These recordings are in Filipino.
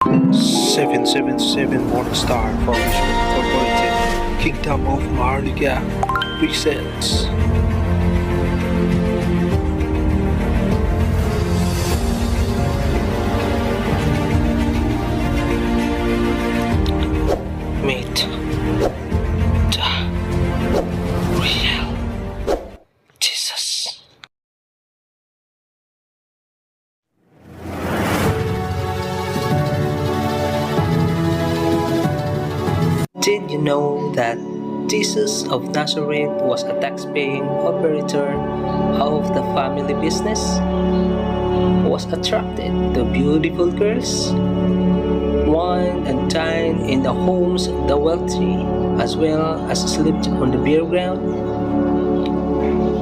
777 Morningstar Publishing Incorporated Kingdom of Maharlika presents Meet the Real Jesus. Did you know that Jesus of Nazareth was a tax-paying operator of the family business? Was attracted to beautiful girls, wine and dine in the homes of the wealthy, as well as slept on the bare ground,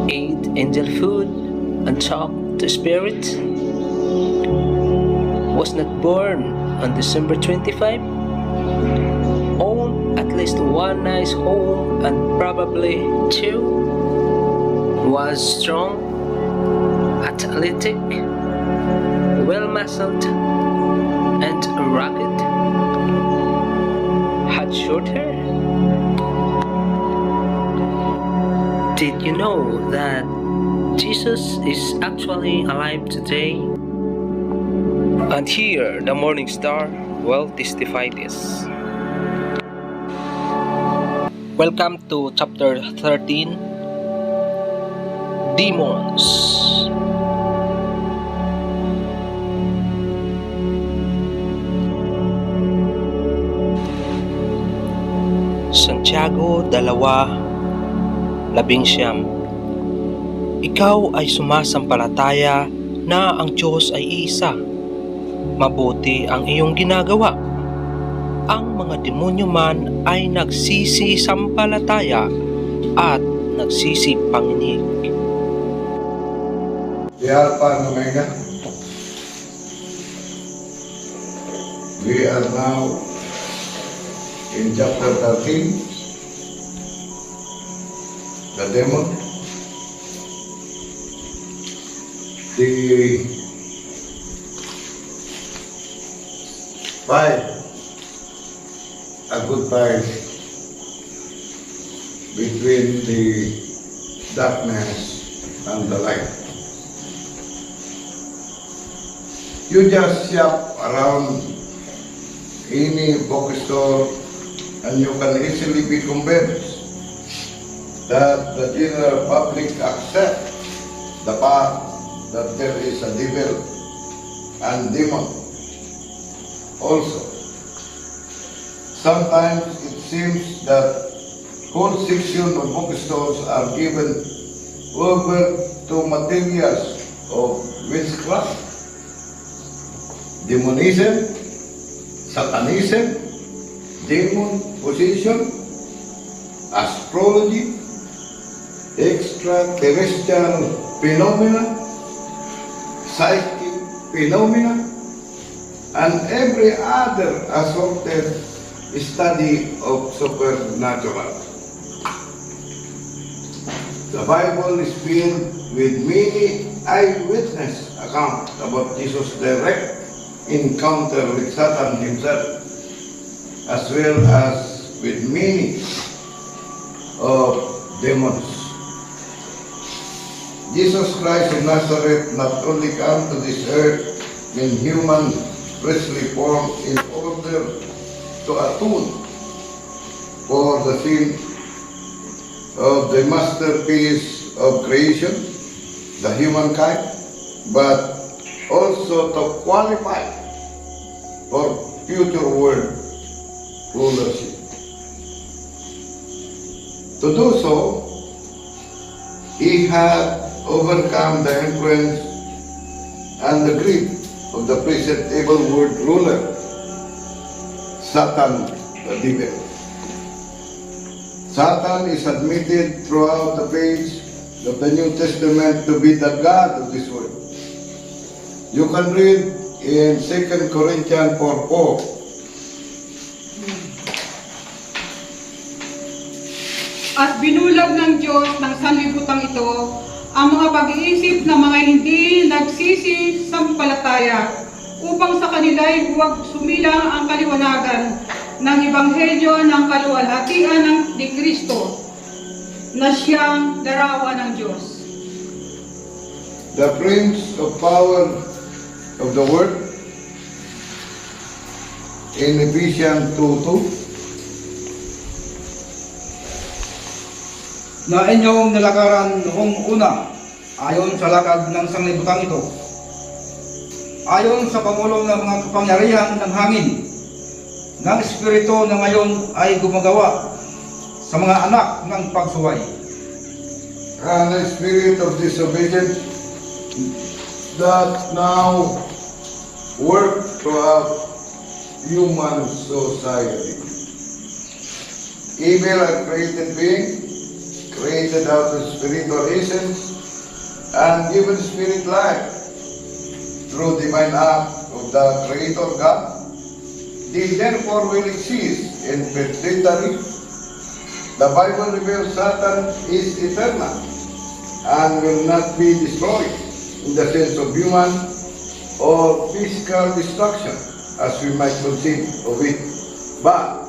ate angel food, and talked to spirits? Was not born on December 25? Owned at least one nice home and probably two? Was strong, athletic, well-muscled, and rugged? Had short hair? Did you know that Jesus is actually alive today? And here, the Morning Star will testify this. Welcome to chapter 13, Demons. Santiago 2:19. Ikaw ay sumasampalataya na ang Diyos ay isa. Mabuti ang iyong ginagawa. Ang mga demonyo man ay nagsisisampalataya at nagsisipanginig. The Alpha and Omega. We are now in chapter 13. The demon. The fight a good fight between the darkness and the light. You just shop around any bookstore and you can easily be convinced that the general public accept the fact that there is a devil and demon also. Sometimes it seems that whole section of bookstores are given over to materials of witchcraft, demonism, satanism, demon possession, astrology, extraterrestrial phenomena, psychic phenomena, and every other assorted study of supernatural. The Bible is filled with many eyewitness accounts about Jesus' direct encounter with Satan himself, as well as with many of demons. Jesus Christ of Nazareth not only came to this earth in human fleshly form in order to atone for the sin of the masterpiece of creation, the humankind, but also to qualify for future world rulership. To do so, he had overcome the influence and the greed of the present evil world ruler, Satan the devil. Satan is admitted throughout the page of the New Testament to be the God of this world. You can read in 2 Corinthians 4:4. At binulag ng Diyos ng sanlibutan ito ang mga pag-iisip ng mga hindi nagsisisampalataya upang sa kanila'y huwag sumilang ang kaliwanagan ng Ebanghelyo ng kaluwalhatian ni Kristo na siyang larawan ng Diyos. The Prince of Power of the World in Ephesians 2:2. Na inyong nilakaran noong una ayon sa lakad ng sanglibutan ito, ayon sa pangulong ng mga kapangyarihan ng hangin, ng Espiritu na ngayon ay gumagawa sa mga anak ng pagsuway. And the spirit of disobedience that now work throughout human society. Evil and created being, created out of spiritual essence, and given spirit life through divine act of the Creator God. They therefore will exist in perpetuity. The Bible reveals Satan is eternal and will not be destroyed in the sense of human or physical destruction as we might conceive of it, but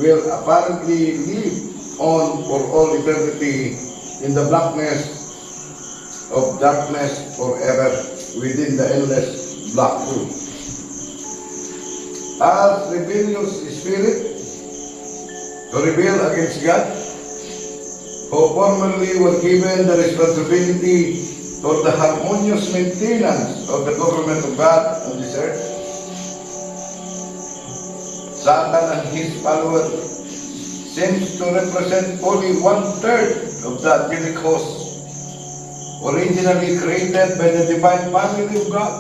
will apparently live on for all eternity in the blackness of darkness forever within the endless black hole. As rebellious spirit to rebel against God, who formerly were given the responsibility for the harmonious maintenance of the government of God on this earth, Satan and his followers seems to represent only 1/3 of the angelic host originally created by the divine family of God.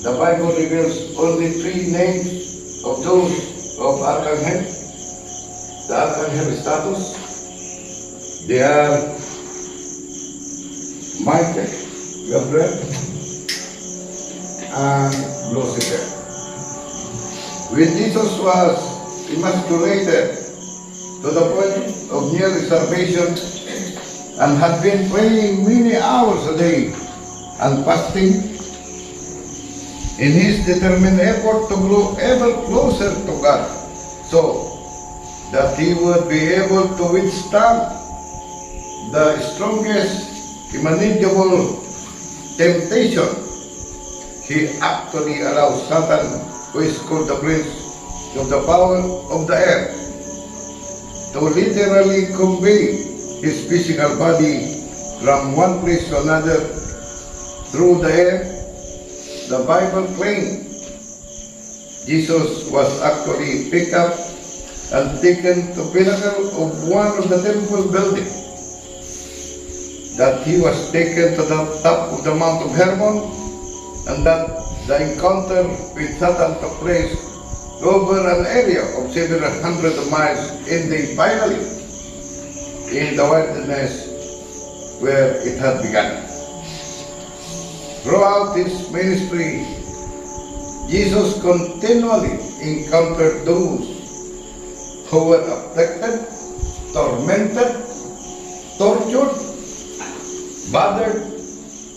The Bible reveals only 3 names of those of Archangel. The Archangel status, they are Michael, Gabriel, and Lucifer. When Jesus was emasculated to the point of near starvation and had been praying many hours a day and fasting in his determined effort to grow ever closer to God, so that he would be able to withstand the strongest imaginable temptation, he actually allows Satan, who is called the prince of the power of the air, to literally convey his physical body from one place to another through the air. The Bible claims Jesus was actually picked up and taken to pinnacle of one of the temple buildings, that he was taken to the top of the Mount of Hermon, and that the encounter with Satan took place over an area of several hundred miles, ending finally in the wilderness where it had begun. Throughout his ministry, Jesus continually encountered those who were afflicted, tormented, tortured, bothered,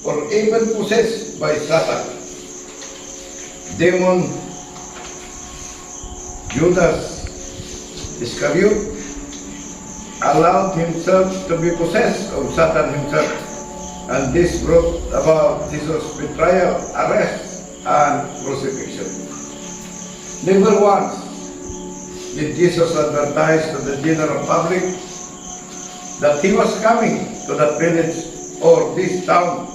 or even possessed by Satan. Demon Judas Iscariot allowed himself to be possessed of Satan himself, and this brought about Jesus' betrayal, arrest, and crucifixion. Never once did Jesus advertise to the general public that he was coming to that village or this town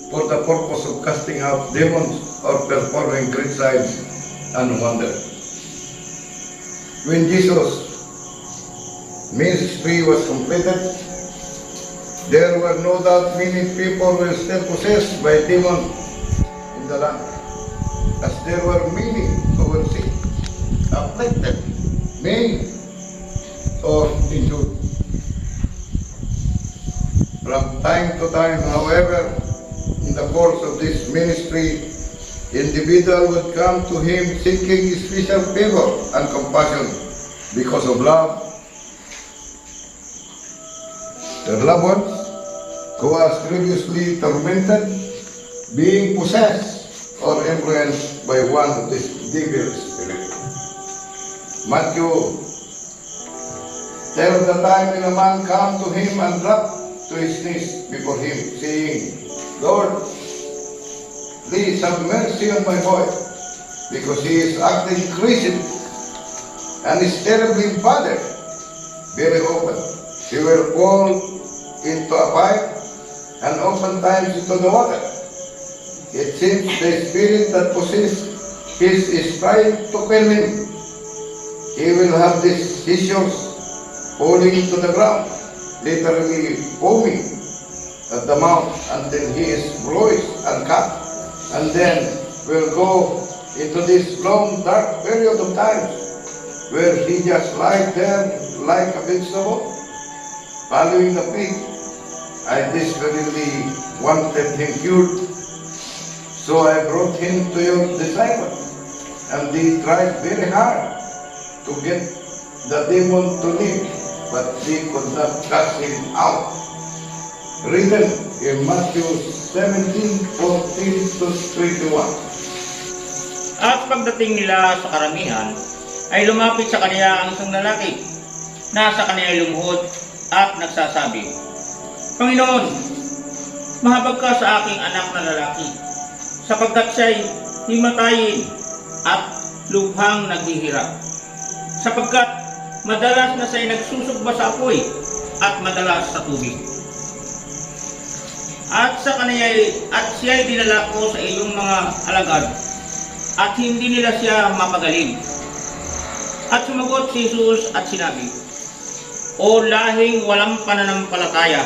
for the purpose of casting out demons or performing great signs and wonders. When Jesus' ministry was completed, there were no doubt many people were still possessed by demons in the land, as there were many who were sick, afflicted, maimed, or injured. From time to time, however, in the course of this ministry, individual would come to him seeking special favor and compassion because of love. Their loved ones, who was previously tormented, being possessed or influenced by one of this devil spirit. Matthew tells the time when a man come to him and drop to his knees before him, saying, Lord, please have mercy on my boy, because he is acting crazy and is terribly bothered very often. He will fall into a pipe and oftentimes into the water. It seems the spirit that possesses him is trying to kill him. He will have these seizures falling to the ground, literally foaming at the mouth until he is bruised and cut, and then will go into this long dark period of time where he just lies there like a vegetable, following the pig. I desperately wanted him cured, so I brought him to your disciples, and they tried very hard to get the demon to leave, but they could not cast him out. Written in Matthew 17:14 to 21. At pagdating nila sa karamihan, ay lumapit sa kaniya ang isang lalaki, nasa kaniya lumuhod at nagsasabi, Panginoon, mahabag ka sa aking anak na lalaki, sapagkat siya'y himatayin at lubhang naghihirap. Sapagkat madalas na siya'y nagsusugba sa apoy at madalas sa tubig. At siya'y dinala ko sa iyong mga alagad, at hindi nila siya mapagaling. At sumagot si Jesus at sinabi, O lahing walang pananampalataya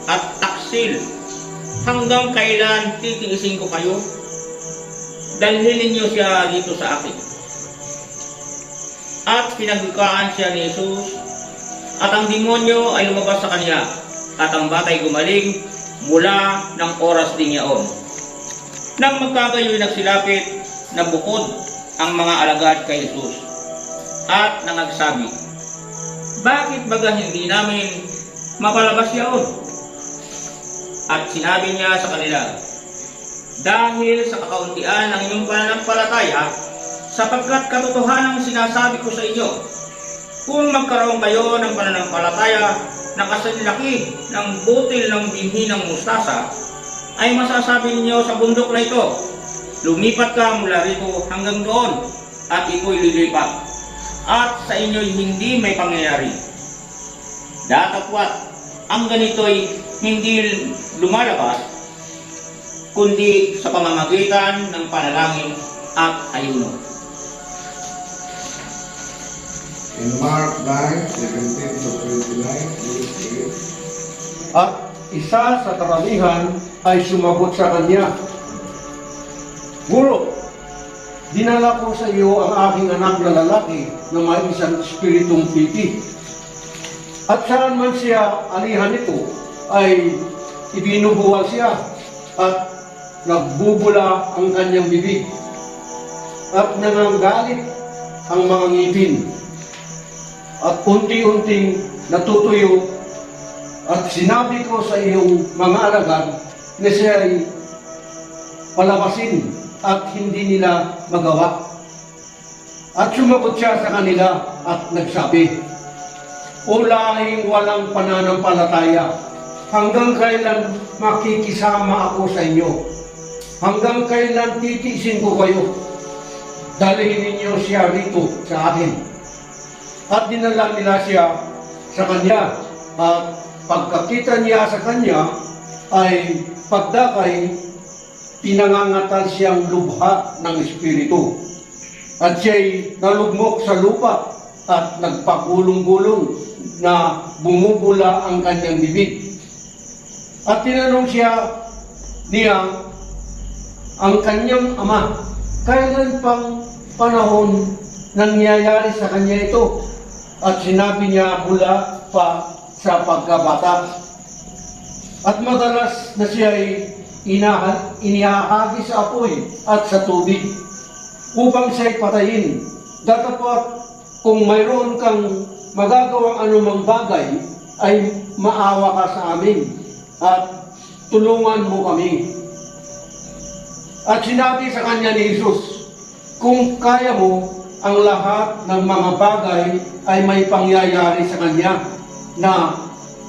at taksil, hanggang kailan titiisin ko kayo? Dalhin ninyo siya dito sa akin. At pinagbukaan siya ni Jesus, at ang demonyo ay lumabas sa kanya, at ang batay gumaling mula ng oras din yaon. Nang magkagayo'y nagsilapit na bukod ang mga alagad kay Jesus, at nangagsabi, Bakit baga hindi namin mapalabas yaon? At sinabi niya sa kanila, Dahil sa kakauntian ng inyong pananampalataya, sapagkat katotohanan ang sinasabi ko sa inyo, kung magkaroon kayo ng pananampalataya na kasalaki ng butil ng binhi ng mustasa, ay masasabi ninyo sa bundok na ito, lumipat ka mula rito hanggang doon, at ito'y lilipat, at sa inyo'y hindi may pangyayari. Datapwat, ang ganito'y hindi lumalabas, kundi sa pamamagitan ng panalangin at ayuno. In Mark 9:17 to 29, please read. At isa sa karamihan ay sumagot sa kanya, Guro, dinala ko sa iyo ang aking anak na lalaki na may isang espiritong piti. At saan man siya alihan nito, ay ibinubuwal siya at nagbubula ang kanyang bibig at nangangalit ang mga ngipin at unti-unting natutuyo. At sinabi ko sa iyong mga alagad na siya ay palabasin at hindi nila magawa. At sumagot siya sa kanila at nagsabi, O lahing walang pananampalataya, hanggang kailan makikisama ako sa inyo? Hanggang kailan titiisin ko kayo? Dalhin ninyo siya rito sa akin. At dinala nila siya sa kanya, at pagkakita niya sa kanya ay pagdakay, pinangangatal siyang lubha ng espiritu. At siya'y nalugmok sa lupa at nagpagulong-gulong na bumubula ang kanyang bibig. At tinanong niya ang kanyang ama, kailan pang panahon nangyayari sa kanya ito? At sinabi niya mula pa sa pagkabata. At madalas na siya ay inihahagi sa apoy at sa tubig upang siya'y patayin. Datapwat kung mayroon kang magagawang anumang bagay, ay maawa ka sa amin at tulungan mo kami. At sinabi sa kanya ni Jesus, kung kaya mo, ang lahat ng mga bagay ay may pangyayari sa kanya na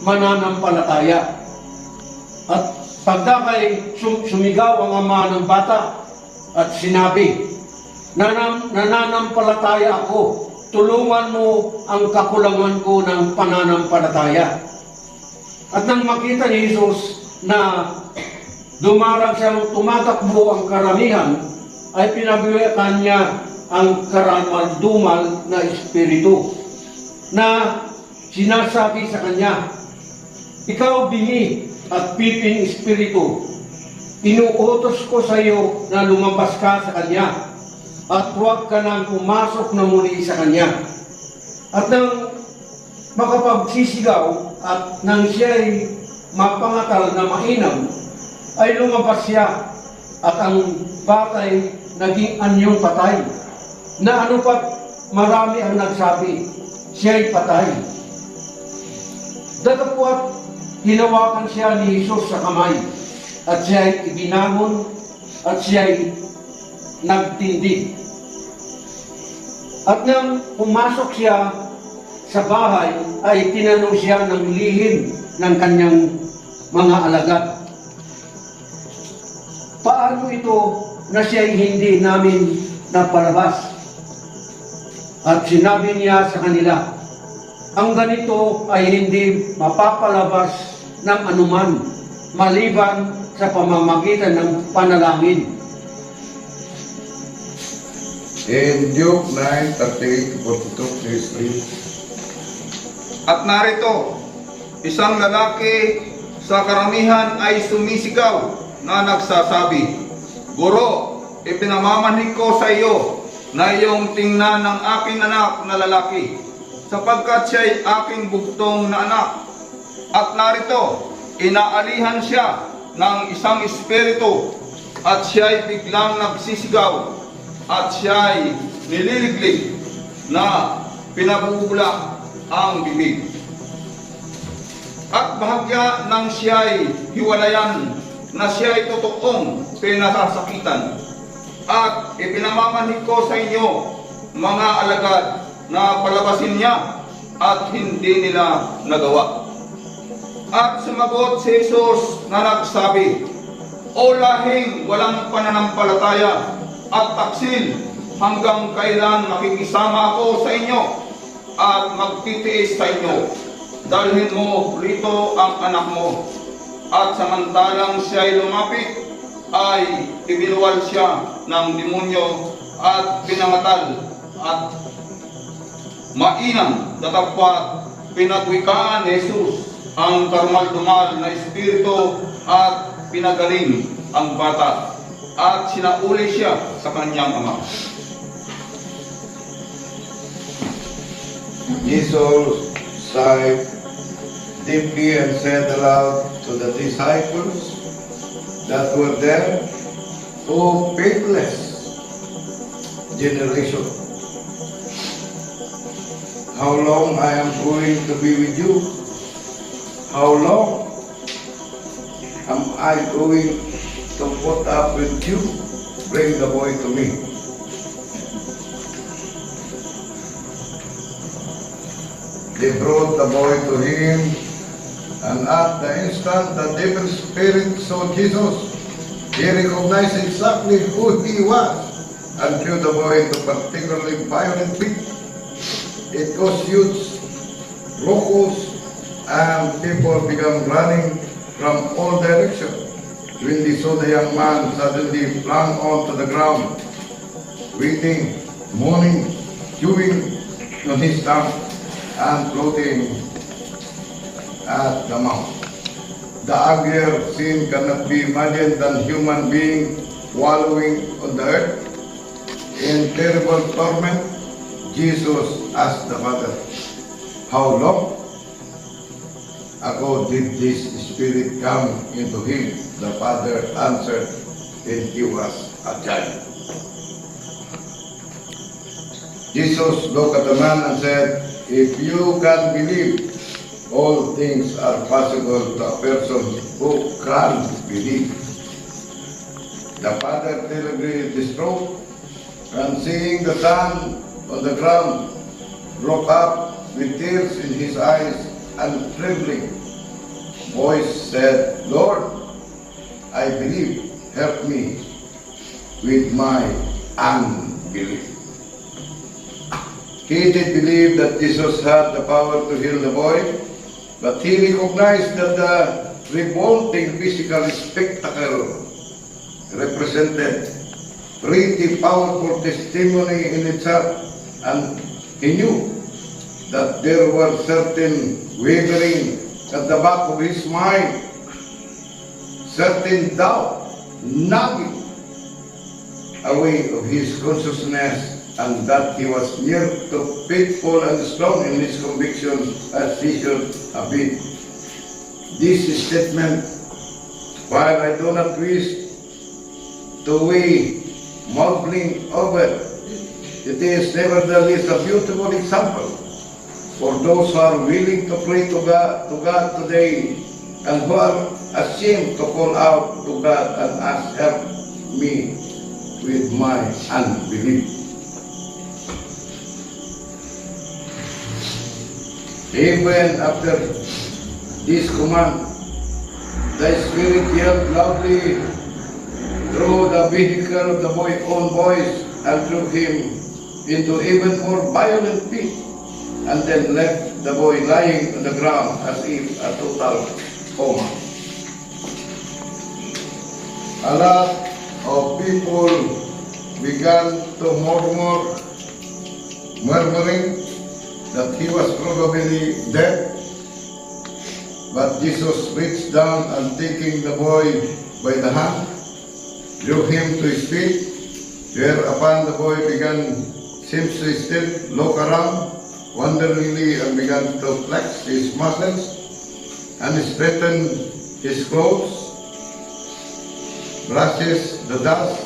mananampalataya. At pagdakay sumigaw ang ama ng bata at sinabi, nananampalataya ako, tulungan mo ang kakulangan ko ng pananampalataya. At nang makita ni Jesus na dumarang siyang tumatakbo ang karamihan, ay pinabiwakan niya ang karamal-dumal na espiritu na sinasabi sa kanya, ikaw bingi at piping espiritu, inuutos ko sa iyo na lumabas ka sa kanya at huwag ka nang pumasok na muli sa kanya. At nang makapagsisigaw at nang siya'y mapangatal na mainam, ay lumabas siya at ang batay naging anyong patay, na ano pat marami ang nagsabi, siya'y patay. Datapwat hinawakan siya ni Jesus sa kamay at siya'y ibinangon at siya'y nagtindig. At nang pumasok siya sa bahay ay tinanong siya ng lihim ng kanyang mga alagad, paano ito na siya'y hindi namin napalabas? At sinabi niya sa kanila, ang ganito ay hindi mapapalabas ng anuman maliban sa pamamagitan ng panalangin. In Luke 9:38-42, please read. At narito, isang lalaki sa karamihan ay sumisigaw na nagsasabi, Guro, ipinamamanhik ko sa iyo na iyong tingnan ng aking anak na lalaki, sapagkat siya'y aking bugtong na anak. At narito, inaalihan siya ng isang espiritu, at siya'y biglang nagsisigaw, at siya'y nililiglig na pinabubula ang bibig. At bahagya ng siya'y hiwalayan na siya'y totoong pinasasakitan. At ipinamamanhik ko sa inyo, mga alagad, na palabasin niya, at hindi nila nagawa. At sumagot si Jesus na nagsabi, O lahing walang pananampalataya at taksil, hanggang kailan makikisama ako sa inyo at magtitiis sa inyo? Dalhin mo rito ang anak mo. At samantalang siya'y lumapit, ay ibinuwal siya ng demonyo at pinangatal at mainam. Datapwat pinagwikaan ni Jesus ang karmal-dumal na espiritu at pinagaling ang bata at sinauli siya sa kanyang ama. Jesus sighed deeply and said aloud to the disciples that were there, O faithless generation, how long I am going to be with you? How long am I going to put up with you? Bring the boy to me. They brought the boy to him, and at the instant the devil spirit saw Jesus, he recognized exactly who he was and threw the boy into particularly violent fit. It caused huge ruckus, and people began running from all directions. When they saw the young man suddenly flung onto the ground, weeping, moaning, chewing on his tongue, and floating at the mouth. The uglier scene cannot be imagined than human being wallowing on the earth in terrible torment. Jesus asked the Father, how long ago did this spirit come into him? The Father answered, when he was a child. Jesus looked at the man and said, if you can believe, all things are possible to a person who can believe. The father terribly distraught, and seeing the son on the ground, broke up with tears in his eyes and trembling voice said, Lord, I believe, help me with my unbelief. He did believe that Jesus had the power to heal the boy, but he recognized that the revolting physical spectacle represented pretty powerful testimony in itself, and he knew that there were certain wavering at the back of his mind, certain doubt nagging away of his consciousness, and that he was near to faithful and strong in his conviction as he should have been. This statement, while I do not wish to weigh mumbling over, it is nevertheless a beautiful example for those who are willing to pray to God today, and who are ashamed to call out to God and ask, help me with my unbelief. Even after this command, the Spirit yelled loudly through the vehicle of the boy's own voice and threw him into even more violent pit, and then left the boy lying on the ground as if a total coma. A lot of people began to murmuring that he was probably dead, but Jesus reached down and taking the boy by the hand, drew him to his feet, whereupon the boy began seems to still look around wonderingly and began to flex his muscles and straighten his clothes, brushes the dust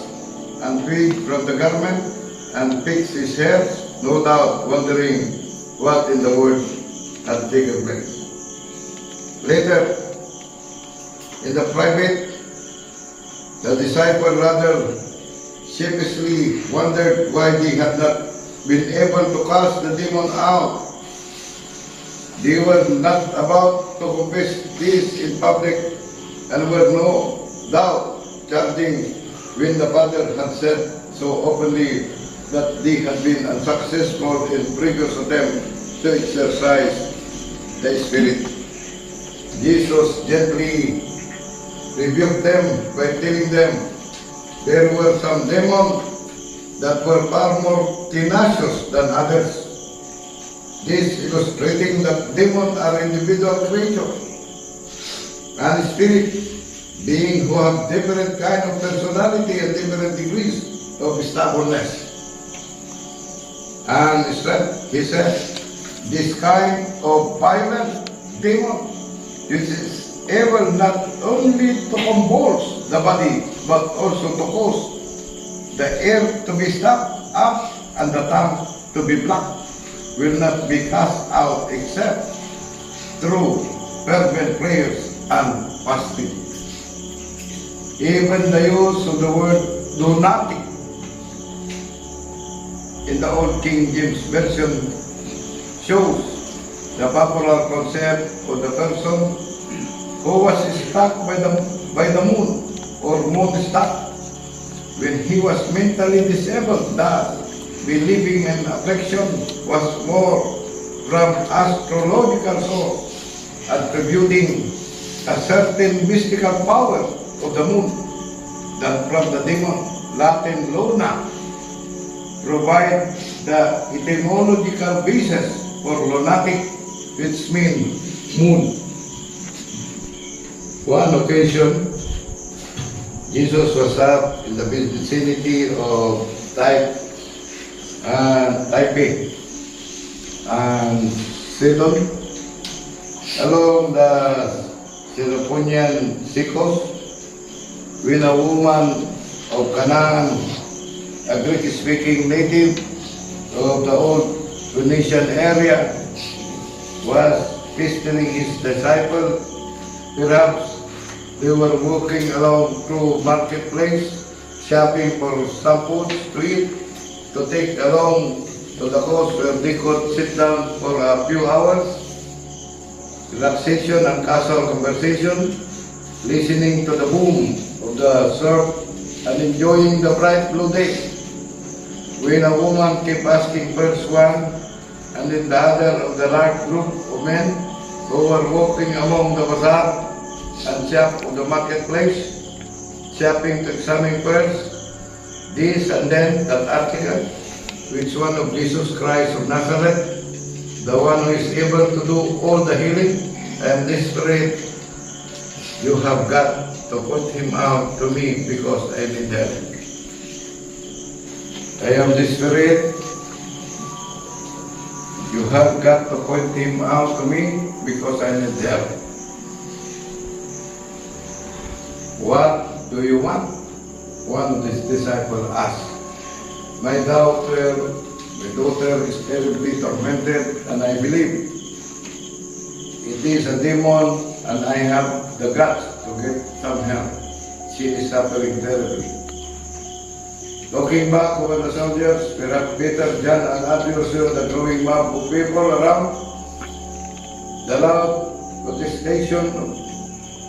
and twig from the garment, and picks his hair, no doubt wondering what in the world had taken place. Later, in the private, the disciple rather sheepishly wondered why he had not been able to cast the demon out. They were not about to confess this in public, and were no doubt charging when the father had said so openly that they had been unsuccessful in previous attempts to exercise the Spirit. Jesus gently rebuked them by telling them there were some demons that were far more tenacious than others. This illustrating that demons are individual creatures, and spirit beings who have different kind of personality and different degrees of stubbornness and strength. He said, this kind of violent demon, which is able not only to convulse the body, but also to cause the air to be stopped up and the tongue to be blocked, will not be cast out except through fervent prayers and fasting. Even the use of the word lunatic in the Old King James Version shows the popular concept of the person who was struck by the moon or moon struck when he was mentally disabled, that believing in affliction was more from astrological source, attributing a certain mystical power of the moon than from the demon Latin luna, provide the etymological basis for lunatic, which means moon. One occasion, Jesus was up in the vicinity of Taipei and Ceylon, along the Sinophonian seacoast, when a woman of Canaan, a Greek-speaking native of the old Phoenician area, was visiting his disciple. Perhaps they were walking along through marketplace shopping for some food to eat, to take along to the coast where they could sit down for a few hours, relaxation and casual conversation, listening to the boom of the surf and enjoying the bright blue day. When a woman kept asking first one and then the other of the large group of men who were walking among the bazaar and shop of the marketplace, shopping to examine first this and then that article, which one of Jesus Christ of Nazareth, the one who is able to do all the healing, and this spirit, you have got to put him out to me because I need help. I am the spirit, you have got to point him out to me because I need help. What do you want? One of his disciples asked. My daughter is terribly tormented, and I believe it is a demon, and I have the guts to get some help. She is suffering terribly. Looking back over the soldiers, perhaps Peter, John, and others saw the growing mob of people around. The loud protestation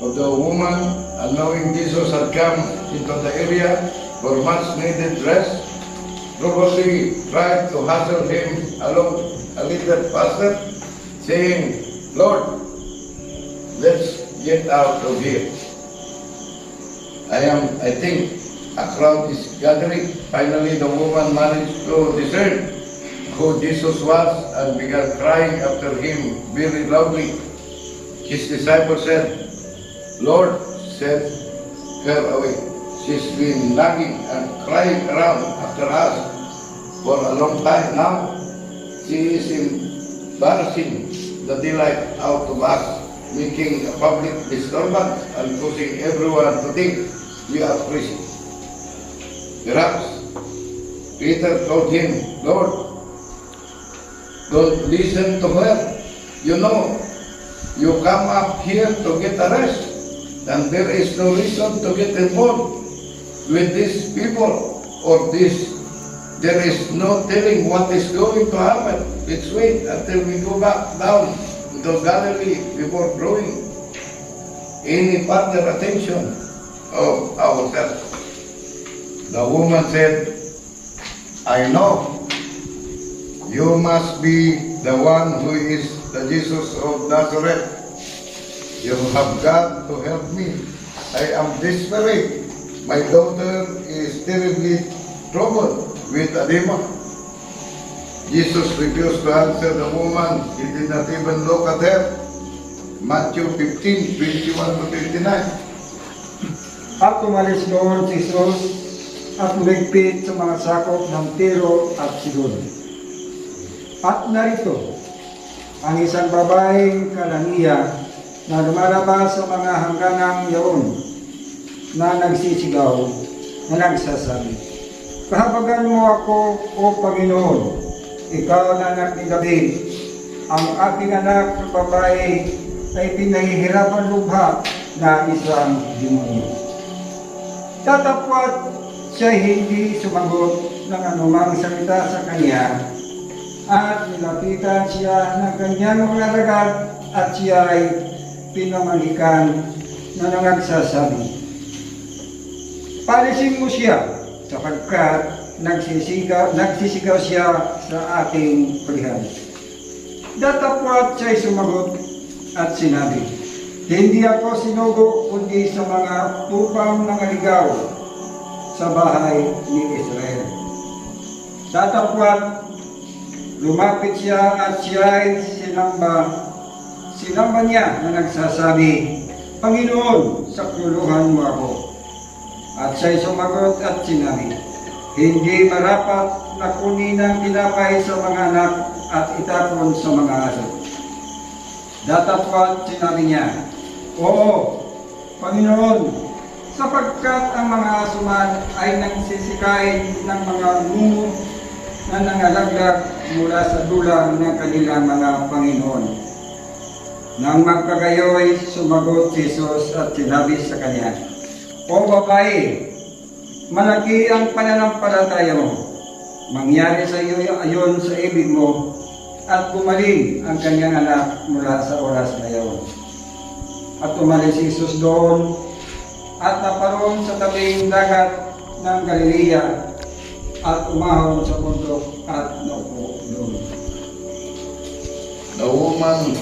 of the woman, and knowing Jesus had come into the area for much needed rest, probably tried to hustle him along a little faster, saying, Lord, let's get out of here. I think a crowd is gathering. Finally, the woman managed to discern who Jesus was and began crying after him very loudly. His disciples said, Lord, send her away. She's been nagging and crying around after us for a long time now. She is embarrassing the delight out of us, making a public disturbance and causing everyone to think we are crazy. Perhaps Peter told him, Lord, don't listen to her. You know, you come up here to get a rest, and there is no reason to get involved with these people or this. There is no telling what is going to happen. Let's wait until we go back down to Galilee before drawing any further attention of ourselves. The woman said, I know you must be the one who is the Jesus of Nazareth. You have got to help me. I am desperate. My daughter is terribly troubled with a demon. Jesus refused to answer the woman. He did not even look at her. Matthew 15, 21 to 59. At umalis doon si Jesus at lumigpit sa mga sakop ng Tiro at Sidon. At narito ang isang babaeng Kananiya na lumalabas sa mga hangganang yaon na nagsisigaw na nagsasabi, Kahabagan mo ako, O Panginoon, ikaw na anak ni David. Ang aking anak na babae ay pinahihirapan lubha na isang demonyo. Tatapwat siya hindi sumagot ng anumang salita sa kanya at nilapitan siya ng kanyang mga ragad at siya ay pinamalikan na nangagsasabi, Palisin mo siya sapagkat nagsisigaw siya sa ating purihan. Datapwat siya'y sumagot at sinabi, Hindi ako sinugo kundi sa mga tupang nangaligaw sa bahay ni Israel. Datapwat lumapit siya at siya'y sinamba niya na nagsasabi, Panginoon, sakluluhan mo ako. At siya'y sumagot at sinabi, Hindi marapat na kunin ang tinapay sa mga anak at itapon sa mga aso. Datapwat sinabi niya, Oo, Panginoon, sapagkat ang mga asuman ay nagsisikain ng mga mungo na nangalaglag mula sa dulang ng kanilang mga Panginoon. Nang magpagayoy, sumagot si Jesus at sinabi sa kanya, O babae, malaki ang pananampalataya mo. Mangyari sa iyo ayon sa ibig mo at gumaling ang kanyang anak mula sa oras na iyon. At umalis si Jesus doon at naparoon sa tabing dagat ng Galilea at umahon sa bundok at naupo doon. The woman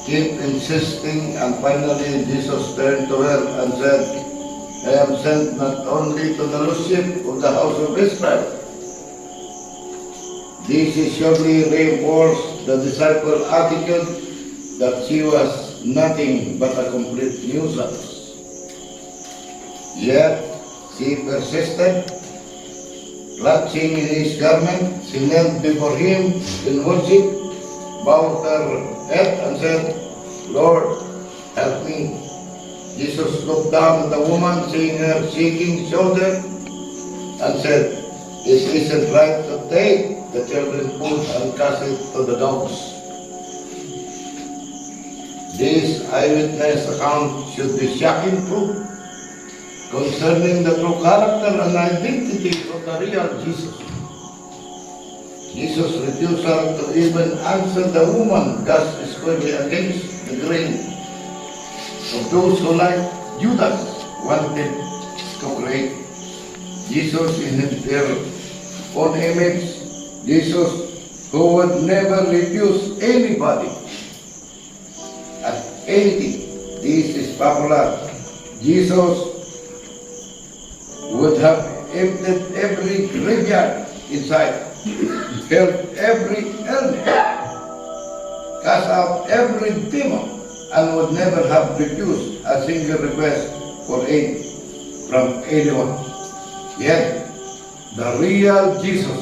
kept insisting, and finally Jesus turned to her and said, I am sent not only to the lost sheep of the house of Israel. This is surely reinforced the disciple attitude that she was nothing but a complete nuisance. Yet she persisted, clutching his garment. She knelt before him in worship, bowed her head and said, Lord, help me. Jesus looked down at the woman, seeing her shaking shoulder, and said, It isn't right to take the children's food and cast it to the dogs. This eyewitness account should be shocking proof concerning the true character and identity of the real Jesus. Jesus' refusal to even answer the woman thus squarely against the grain of those who, like Judas, wanted to create Jesus in their own image. Jesus who would never refuse anybody at anything. This is popular. Jesus would have emptied every graveyard inside, healed every illness, cast out every demon, and would never have refused a single request for aid from anyone. Yet, the real Jesus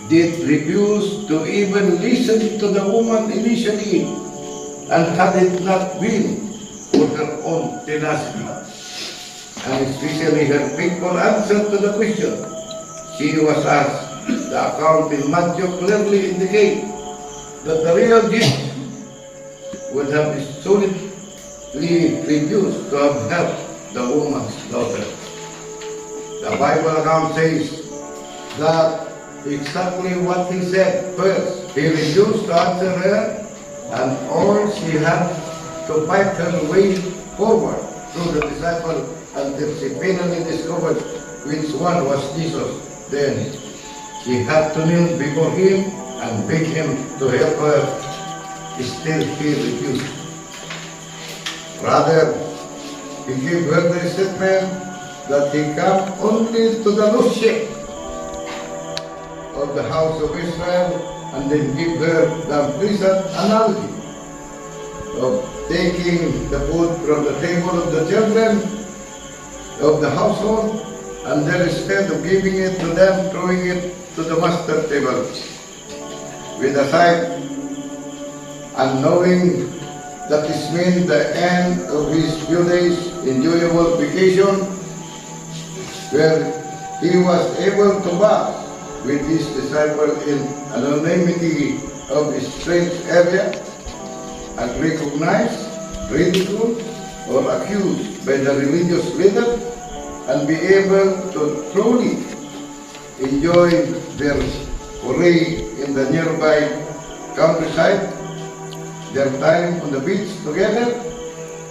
did refuse to even listen to the woman initially, and had it not been for her own tenacity, and especially her faithful answer to the question she was asked. The account in Matthew clearly indicates that the real Jesus would have solidly refused to have helped the woman's daughter. The Bible account says that exactly what he said first. He refused to answer her, and all she had to fight her way forward through the disciple until she finally discovered which one was Jesus. Then she had to kneel before him and beg him to help her. Still he refused. Rather, he gave her the statement that he came only to the lost sheep of the house of Israel, and then give her the pleasant analogy of taking the food from the table of the children of the household, and then instead of giving it to them, throwing it to the master table. With a sigh, and knowing that this meant the end of his few days enjoyable vacation, where he was able to bask with his disciple in anonymity of a strange area, and recognized, ridiculed, or accused by the religious leader, and be able to truly enjoy their foray in the nearby countryside, their time on the beach together,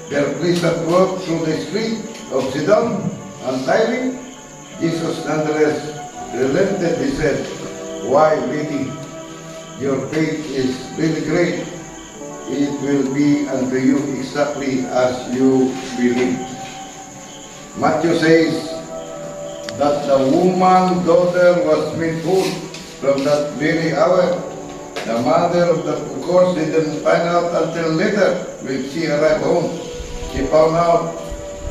their pleasant walk through the street of Sidon and Tyre. Jesus nonetheless relented. He said, Why, lady, your faith is really great. It will be unto you exactly as you believe. Matthew says that the woman's daughter was made whole from that very hour. The mother of course didn't find out until later when she arrived home. She found out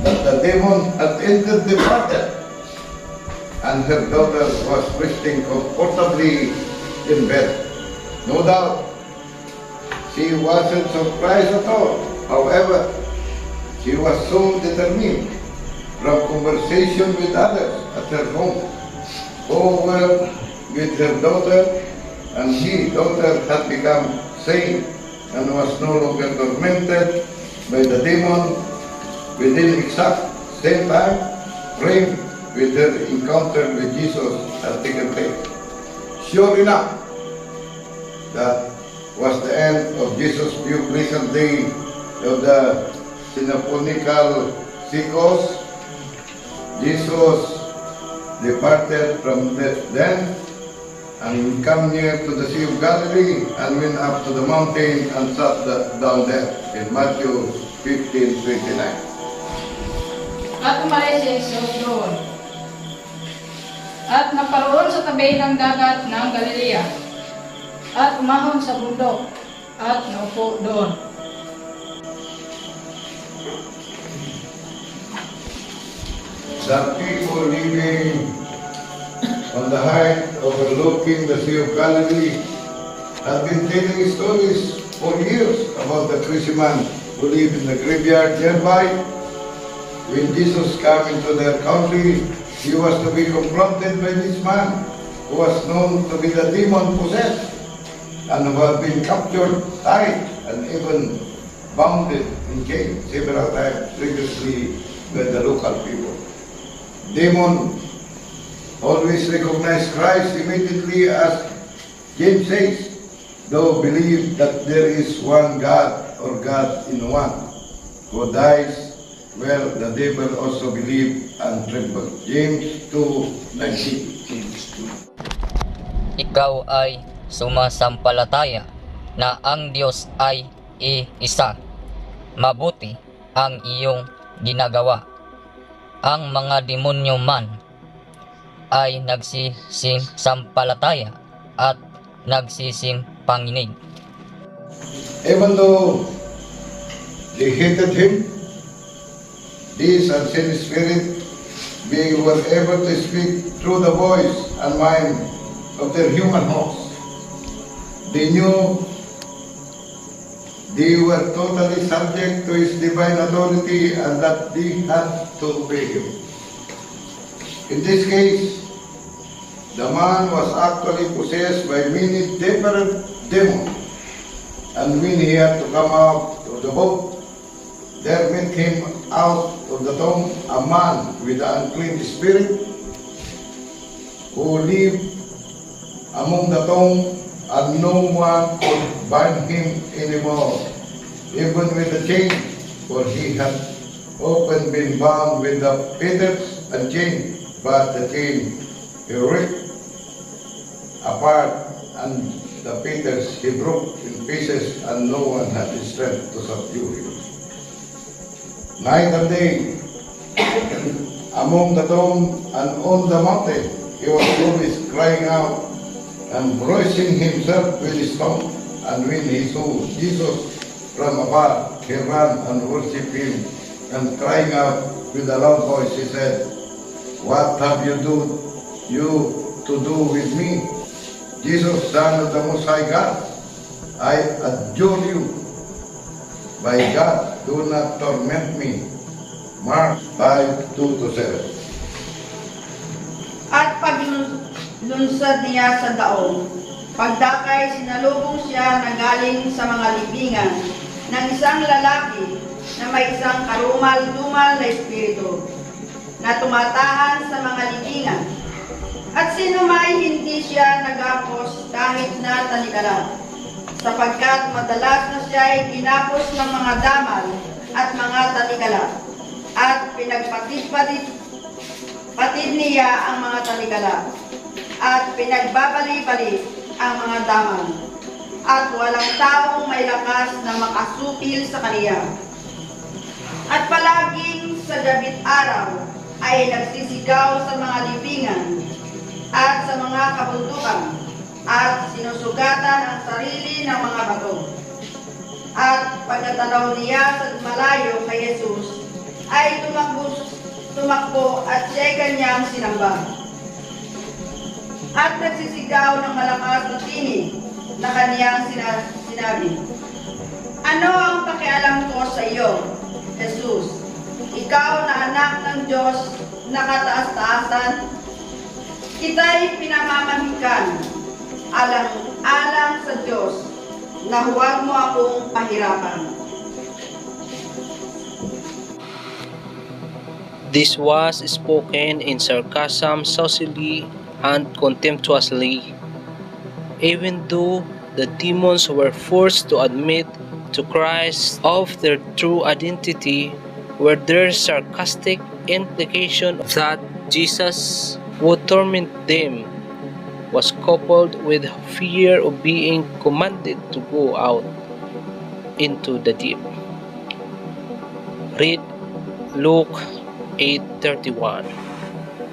that the demon had entered the mother, and her daughter was resting comfortably in bed. No doubt, she wasn't surprised at all. However, she was so determined from conversation with others at her home who were with her daughter, and she, daughter, had become sane and was no longer tormented by the demon. Within exact same time, framed with their encounter with Jesus had taken place. Sure enough, that was the end of Jesus' few recent days of the synoponical sequels. Jesus departed from them and come near to the Sea of Galilee and went up to the mountain and sat down there in Matthew 15:29. At umalis si Jesus doon. At naparoon sa tabi ng dagat ng Galilea. At umahon sa bundok. At naupo doon. The people living on the height overlooking the Sea of Galilee had been telling stories for years about the crazy man who lived in the graveyard nearby. When Jesus came into their country, he was to be confronted by this man who was known to be the demon-possessed and who had been captured, tied, and even bounded in chains several times previously by the local people. Demon always recognize Christ immediately, as James says, though believe that there is one God or God in one who dies. Well, the devil also believed and trembled. James 2:19. Ikaw ay sumasampalataya na ang Diyos ay iisa. Mabuti ang iyong ginagawa. Ang mga demonyo man ay nagsisimpalataya at nagsisipanginig. Even though they hated him, these unseen spirits, being were able to speak through the voice and mind of their human host, they knew they were totally subject to his divine authority and that they had to obey him. In this case, the man was actually possessed by many different demons, and when he had to come out of the boat, there met him out of the tomb a man with an unclean spirit who lived among the tomb, and no one could bind him anymore, even with the chain, for he had often been bound with the fetters and chain, but the chain he ripped apart, and the fetters he broke in pieces, and no one had the strength to subdue him. Night and day, among the tomb and on the mountain, he was always crying out and brushing himself with his tongue. And when he saw Jesus from afar, he ran and worshipped him, and crying out with a loud voice, he said, "What have you to do with me, Jesus, Son of the Most High God? I adjure you, by God, do not torment me." Mark 5:2-7. At paglunsad niya sa daong, pagdakay sinalubong siya na galing sa mga libingan ng isang lalaki na may isang karumal-dumal na espiritu na tumatahan sa mga libingan. At sino may hindi siya nagapos kahit na talikaran, sapagkat madalas na siya ay ginapos ng mga damal at mga talikala, at patid niya ang mga talikala, at pinagbabali-bali ang mga damal, at walang taong may lakas na makasupil sa kaniya. At palaging sa gabi't araw ay nagsisigaw sa mga libingan at sa mga kabundukan, at sinusugatan ang sarili ng mga bato. At pagkatanaw niya sa malayo kay Jesus, ay tumakbo at siya'y kanyang sinamba. At nagsisigaw ng malakas na tinig na kanyang sinabi, "Ano ang pakialam ko sa iyo, Jesus? Ikaw na anak ng Diyos na kataas-taasan? Kita'y pinamamahikan alang-alang sa Diyos na huwag mo akong pahirapan." This was spoken in sarcasm, saucily, and contemptuously, even though the demons were forced to admit to Christ of their true identity, were their sarcastic implication that Jesus would torment them was coupled with fear of being commanded to go out into the deep. Read Luke 8:31.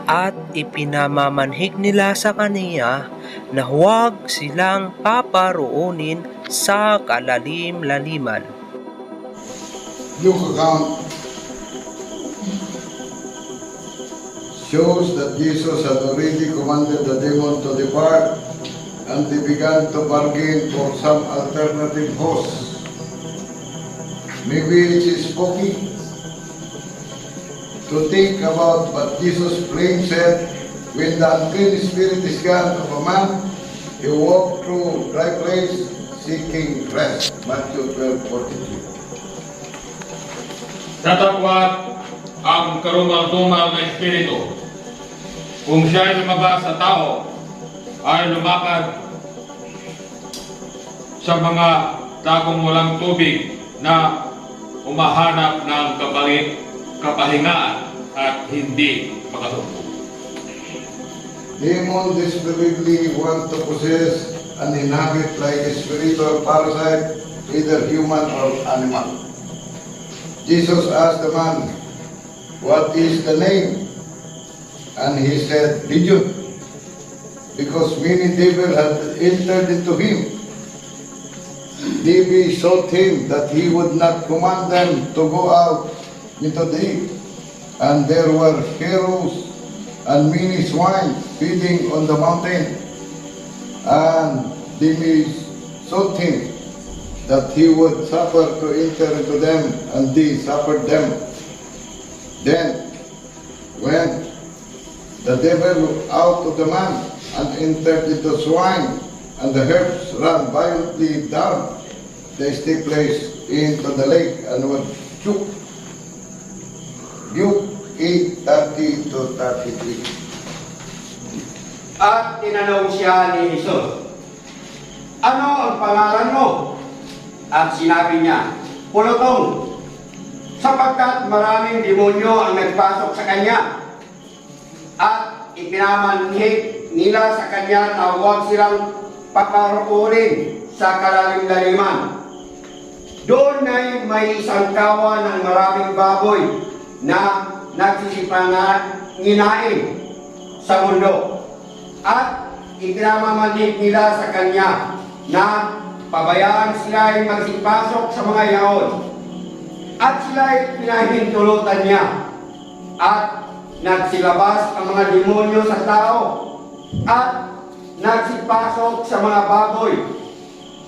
At ipinamamanhig nila sa kaniya na huwag silang paparoonin sa kalalim-laliman. Luke account shows that Jesus had already commanded the demon to depart, and they began to bargain for some alternative host. Maybe it is spooky to think about what Jesus plain said, when the unclean spirit is gone of a man, he walked through dry place seeking rest. Matthew 12:43. Tatagwat ang karumal-dumal na espiritu. Kung siya ay lumabas sa tao, ay lumakad sa mga dagong walang tubig na umahanap ng kapahingaan at hindi makasumpong. Demon desperately want to possess and inhabit like a spiritual parasite, either human or animal. Jesus asked the man, "What is the name?" And he said, "Legion," because many devils had entered into him. They besought him that he would not command them to go out into the deep. And there were heroes and many swine feeding on the mountain. And they besought him that he would suffer to enter into them, and they suffered them. Then, when the devil out of the man and entered into swine, and the herbs ran violently down the steep place into the lake and were choked. Luke 8:30-33. At tinanong siya ni Jesus, "Ano ang pangalan mo?" At sinabi niya, "Pulutong, sapagkat maraming demonyo ang nagpasok sa kanya." At ipinamanhig nila sa kanya na huwag silang paparoonin sa kalalim-laliman. Doon ay may isang kawan ng maraming baboy na nagsisipanginain sa mundo. At ipinamamanhig nila sa kanya na pabayaan sila ay magsipasok sa mga yaon. At sila ay pinahintulutan niya. At nagsilabas ang mga demonyo sa tao. At nagsipasok sa mga baboy.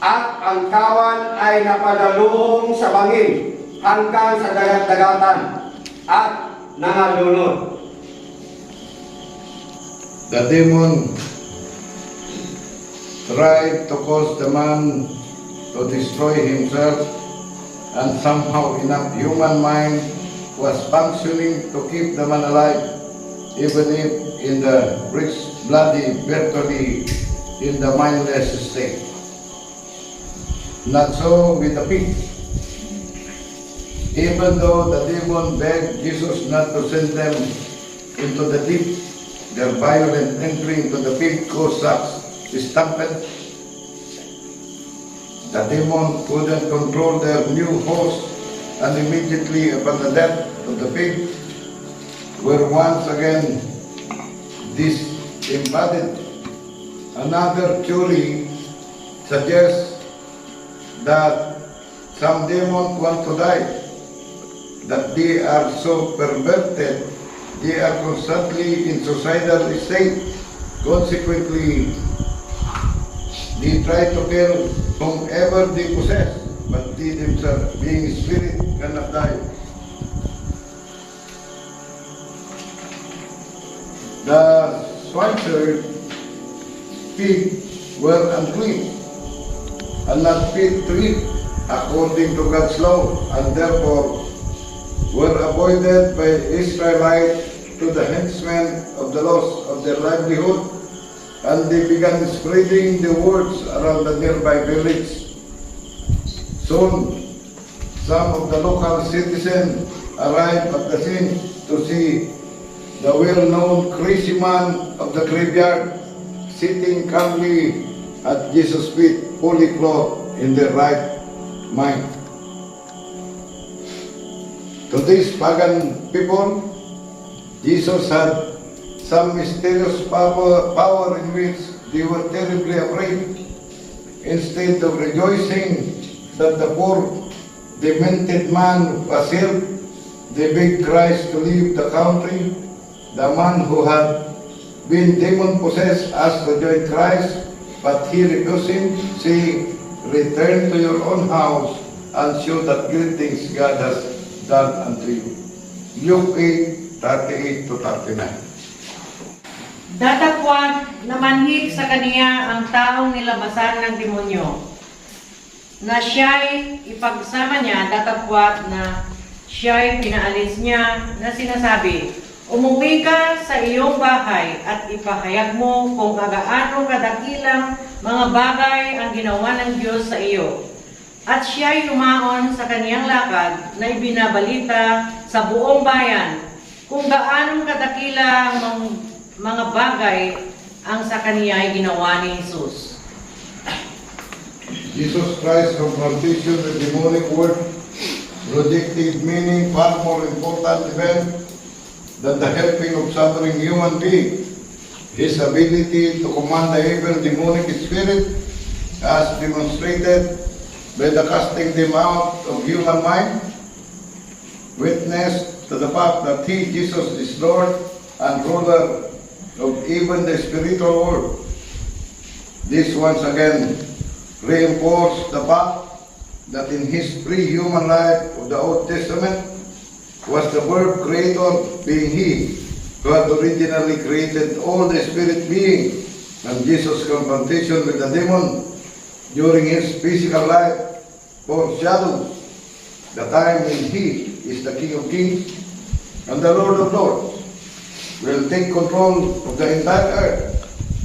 At ang kawan ay napadaluhong sa bangin hanggang sa dagat-dagatan at nangalunod. The demon tried to cause the man to destroy himself, and somehow enough human mind was functioning to keep the man alive, even if in the rich, bloody, virtually in the mindless state. Not so with the pig. Even though the demon begged Jesus not to send them into the deep, their violent entry into the pig caused such stampede. The demon couldn't control their new host, and immediately upon the death of the pig, were once again disembodied. Another theory suggests that some demons want to die, that they are so perverted, they are constantly in suicidal state. Consequently, they try to kill whomever they possess, but they themselves, being spirit, cannot die. The swineherd pig were unclean and not fit to eat according to God's law, and therefore were avoided by Israelites to the henchmen of the loss of their livelihood, and they began spreading the words around the nearby village. Soon, some of the local citizens arrived at the scene to see the well-known crazy man of the graveyard sitting calmly at Jesus' feet, fully clothed in their right mind. To these pagan people, Jesus had some mysterious power in which they were terribly afraid. Instead of rejoicing that the poor, demented man was healed, they begged Christ to leave the country. The man who had been demon-possessed asked to join Christ, but he refused him, saying, "Return to your own house and show that great things God has done unto you." Luke 8:38 to 39. Datapwat na manhid sa kaniya ang taong nilabasan ng demonyo, na siya'y ipagsama niya, datapwat na siya'y pinaalis niya, na sinasabi, "Umuwi ka sa iyong bahay at ipahayag mo kung agaano kadakilang mga bagay ang ginawa ng Diyos sa iyo." At siya'y lumaon sa kaniyang lakad na ibinabalita sa buong bayan kung gaanong kadakilang mga bagay ang sa kaniya ay ginawa ni Jesus. Jesus Christ's confrontation with demonic word projected meaning far more important event than the helping of suffering human being. His ability to command the evil demonic spirit, as demonstrated by the casting them out of human mind, witness to the fact that He, Jesus, is Lord and ruler of even the spiritual world. This once again reinforced the fact that in His pre-human life of the Old Testament was the Word Creator, being He who had originally created all the spirit beings, and Jesus' confrontation with the demon during His physical life foreshadows the time when He is the King of Kings and the Lord of Lords, will take control of the entire earth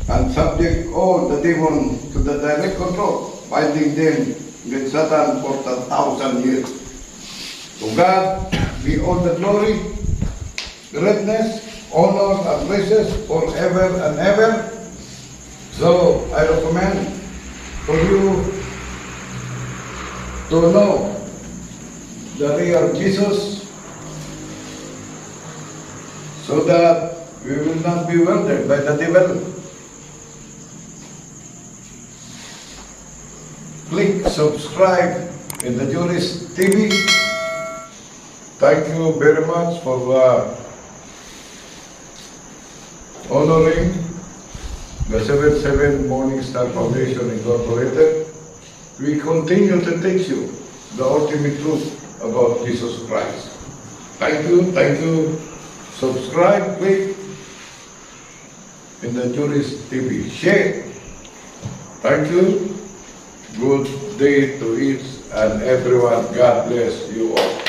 and subject all the demons to the direct control, binding them with Satan for 1,000 years. To God be all the glory, greatness, honor, and praises forever and ever. So I recommend for you to know the real Jesus, so that we will not be bewildered by the devil. Click subscribe in the Juris TV. Thank you very much for honoring the 77 Morning Star Foundation Incorporated. We continue to teach you the ultimate truth about Jesus Christ. Thank you, thank you. Subscribe, click in the Juris TV. Share. Thank you. Good day to each and everyone. God bless you all.